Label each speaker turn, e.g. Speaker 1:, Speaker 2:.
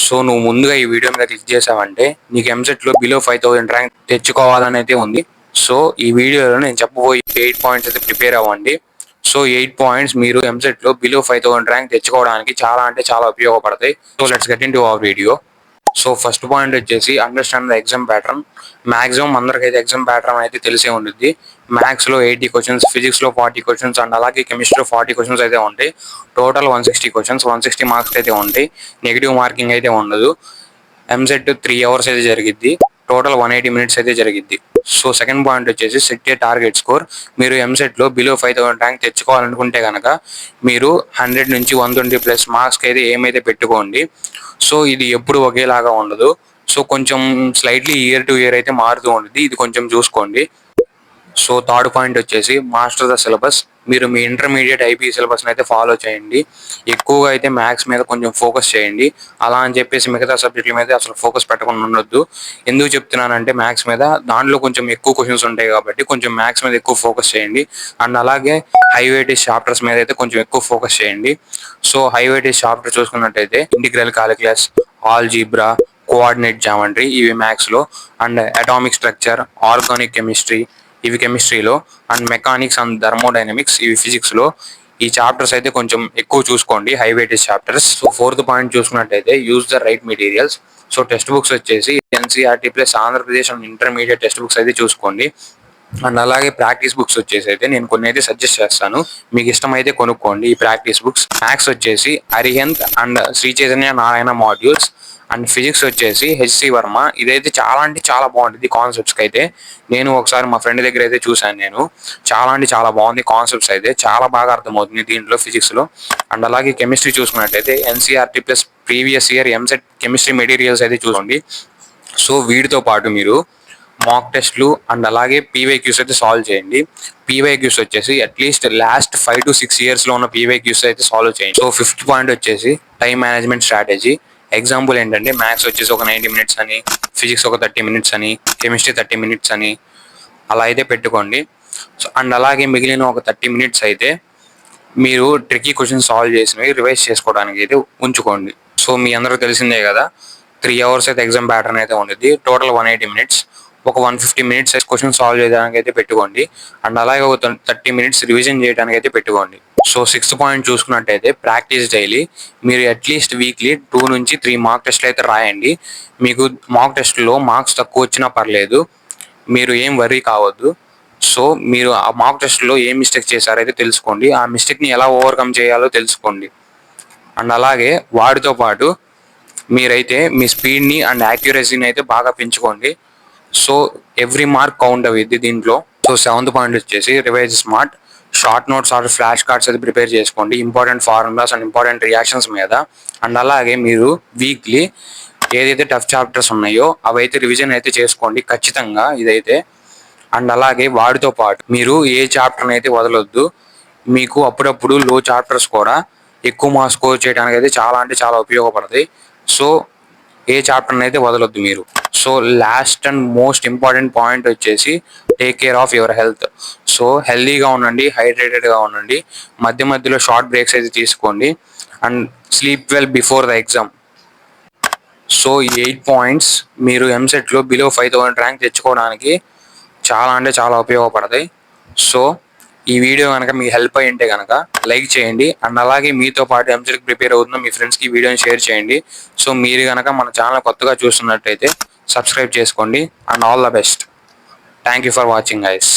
Speaker 1: So నువ్వు ముందుగా ఈ వీడియో మీద క్లిక్ చేసావంటే నీకు ఎంసెట్లో బిలో 5000 ర్యాంక్ తెచ్చుకోవాలని అయితే ఉంది. సో ఈ వీడియోలో నేను చెప్పబోయే 8 పాయింట్స్ అయితే ప్రిపేర్ అవ్వండి. సో 8 పాయింట్స్ మీరు ఎంసెట్లో బిలో 5000 ర్యాంక్ తెచ్చుకోవడానికి చాలా అంటే చాలా ఉపయోగపడతాయి. So let's get into our video. So first point వచ్చేసి understand the exam pattern. Maximum అందరికైతే ఎగ్జామ్ ప్యాటర్న్ అయితే తెలిసే ఉంటుంది. మ్యాథ్స్లో 80 క్వశ్చన్స్, ఫిజిక్స్లో 40 క్వశ్చన్స్ అండ్ అలాగే కెమిస్ట్రీలో 40 క్వశ్చన్స్ అయితే ఉంటాయి. టోటల్ 160 క్వశ్చన్స్, 160 మార్క్స్ అయితే ఉంటాయి. నెగిటివ్ మార్కింగ్ అయితే ఉండదు. ఎంసెట్ 3 అవర్స్ అయితే జరిగిద్ది. టోటల్ 180 మినిట్స్ అయితే జరిగిద్ది. సో సెకండ్ పాయింట్ వచ్చేసి సెట్ ఏ టార్గెట్ స్కోర్. మీరు ఎంసెట్లో బిలో 5000 ర్యాంక్ తెచ్చుకోవాలనుకుంటే కనుక మీరు 100 నుంచి 120+ మార్క్స్కి అయితే ఏమైతే పెట్టుకోండి. సో ఇది ఎప్పుడు ఒకేలాగా ఉండదు. సో కొంచెం స్లైట్లీ ఇయర్ టు ఇయర్ అయితే మారుతూ ఉంటుంది. ఇది కొంచెం చూసుకోండి. సో థర్డ్ పాయింట్ వచ్చేసి మాస్టర్ ద సిలబస్. మీరు మీ ఇంటర్మీడియట్ ఐపీ సిలబస్ని అయితే ఫాలో చేయండి. ఎక్కువగా అయితే మ్యాథ్స్ మీద కొంచెం ఫోకస్ చేయండి. అలా అని చెప్పేసి మిగతా సబ్జెక్టుల మీద అసలు ఫోకస్ పెట్టకుండా ఉండొద్దు. ఎందుకు చెప్తున్నానంటే మ్యాథ్స్ మీద దాంట్లో కొంచెం ఎక్కువ క్వశ్చన్స్ ఉంటాయి కాబట్టి కొంచెం మ్యాథ్స్ మీద ఎక్కువ ఫోకస్ చేయండి. అండ్ అలాగే హై వెయిటేజ్ చాప్టర్స్ మీద అయితే కొంచెం ఎక్కువ ఫోకస్ చేయండి. సో హై వెయిటేజ్ చాప్టర్ చూసుకున్నట్టయితే integral calculus, algebra, coordinate geometry ఇవి మ్యాథ్స్లో, and atomic structure, organic chemistry ఇవి కెమిస్ట్రీలో, అండ్ మెకానిక్స్ అండ్ థర్మోడైనమిక్స్ ఇవి ఫిజిక్స్లో. ఈ చాప్టర్స్ అయితే కొంచెం ఎక్కువ చూసుకోండి, high weightage chapters. So fourth point చూసుకున్నట్టయితే use the right materials. So text books వచ్చేసి NCERT plus Andhra Pradesh and intermediate text books అయితే చూసుకోండి. అండ్ అలాగే ప్రాక్టీస్ బుక్స్ వచ్చేసి అయితే నేను కొన్ని అయితే సజెస్ట్ చేస్తాను. మీకు ఇష్టమైతే కొనుక్కోండి ఈ ప్రాక్టీస్ బుక్స్. మ్యాథ్స్ వచ్చేసి Arihant and Shri Chaitanya Narayana modules. And physics వచ్చేసి హెచ్సి వర్మ. ఇదైతే చాలా అంటే చాలా బాగుంటుంది కాన్సెప్ట్స్కి అయితే. నేను ఒకసారి మా ఫ్రెండ్ దగ్గర అయితే చూశాను. నేను చాలా అంటే చాలా బాగుంది కాన్సెప్ట్స్ అయితే, చాలా బాగా అర్థమవుతుంది దీంట్లో ఫిజిక్స్లో. అండ్ అలాగే కెమిస్ట్రీ చూసుకున్నట్టయితే NCERT plus previous year EAMCET chemistry materials అయితే చూడండి. సో వీటితో పాటు మీరు మాక్ టెస్ట్లు అండ్ అలాగే పీవైక్యూస్ అయితే సాల్వ్ చేయండి. పీవైక్యూస్ వచ్చేసి అట్లీస్ట్ లాస్ట్ 5 to 6 ఇయర్స్లో ఉన్న పీవైక్యూస్ అయితే సాల్వ్ చేయండి. సో ఫిఫ్త్ పాయింట్ వచ్చేసి టైం మేనేజ్మెంట్ స్ట్రాటజీ. ఎగ్జాంపుల్ ఏంటంటే మ్యాథ్స్ వచ్చేసి ఒక 90 మినిట్స్ అని, ఫిజిక్స్ ఒక 30 మినిట్స్ అని, కెమిస్ట్రీ 30 మినిట్స్ అని అలా అయితే పెట్టుకోండి. సో అండ్ అలాగే మిగిలిన ఒక 30 మినిట్స్ అయితే మీరు ట్రికీ క్వశ్చన్ సాల్వ్ చేసినవి రివైజ్ చేసుకోవడానికి అయితే ఉంచుకోండి. సో మీ అందరికీ తెలిసిందే కదా, 3 అవర్స్ అయితే ఎగ్జామ్ ప్యాటర్న్ అయితే ఉంటుంది. Total 180 minutes. ఒక 150 మినిట్స్ క్వశ్చన్ సాల్వ్ చేయడానికి అయితే పెట్టుకోండి. అండ్ అలాగే ఒక 30 మినిట్స్ రివిజన్ చేయడానికి అయితే పెట్టుకోండి. సో సిక్స్త్ పాయింట్ చూసుకున్నట్టయితే ప్రాక్టీస్ డైలీ. మీరు అట్లీస్ట్ వీక్లీ 2 నుంచి 3 మాక్ టెస్ట్లు అయితే రాయండి. మీకు మాక్ టెస్ట్లో మార్క్స్ తక్కువ వచ్చినా పర్లేదు, మీరు ఏం వర్రీ కావద్దు. సో మీరు ఆ మాక్ టెస్ట్లో ఏం మిస్టేక్ చేశారైతే తెలుసుకోండి. ఆ మిస్టేక్ని ఎలా ఓవర్కమ్ చేయాలో తెలుసుకోండి. అండ్ అలాగే వాటితో పాటు మీరైతే మీ స్పీడ్ని అండ్ యాక్యురసీని అయితే బాగా పెంచుకోండి. సో ఎవ్రీ మార్క్ కౌంట్ అవ్విద్ది దీంట్లో. సో సెవెంత్ పాయింట్ వచ్చేసి revise smart. Short notes or flash cards అయితే ప్రిపేర్ చేసుకోండి important formulas and important reactions మీద. అండ్ అలాగే మీరు వీక్లీ ఏదైతే టఫ్ చాప్టర్స్ ఉన్నాయో అవైతే రివిజన్ అయితే చేసుకోండి ఖచ్చితంగా ఇదైతే. అండ్ అలాగే వాటితో పాటు మీరు ఏ చాప్టర్ని అయితే వదలొద్దు. మీకు అప్పుడప్పుడు లో చాప్టర్స్ కూడా ఎక్కువ మార్క్స్ స్కోర్ చేయడానికి అయితే చాలా అంటే చాలా ఉపయోగపడతాయి. సో ఏ చాప్టర్ని అయితే వదలొద్దు మీరు. So last and most important point వచ్చేసి take care of your health. So హెల్దీగా ఉండండి, హైడ్రేటెడ్గా ఉండండి, మధ్య మధ్యలో షార్ట్ బ్రేక్స్ అయితే తీసుకోండి, and sleep well before the exam. So ఈ 8 పాయింట్స్ మీరు ఎంసెట్లో బిలో 5000 ర్యాంక్ తెచ్చుకోవడానికి చాలా అంటే చాలా ఉపయోగపడతాయి. సో ఈ వీడియో కనుక మీకు హెల్ప్ అయ్యి ఉంటే కనుక లైక్ చేయండి. అండ్ అలాగే మీతో పాటు ఎంసెట్కి ప్రిపేర్ అవుతున్న మీ ఫ్రెండ్స్కి ఈ వీడియోని షేర్ చేయండి. సో మీరు కనుక మన ఛానల్ కొత్తగా చూస్తున్నట్టయితే సబ్స్క్రైబ్ చేసుకోండి. And all the best. Thank you for watching guys.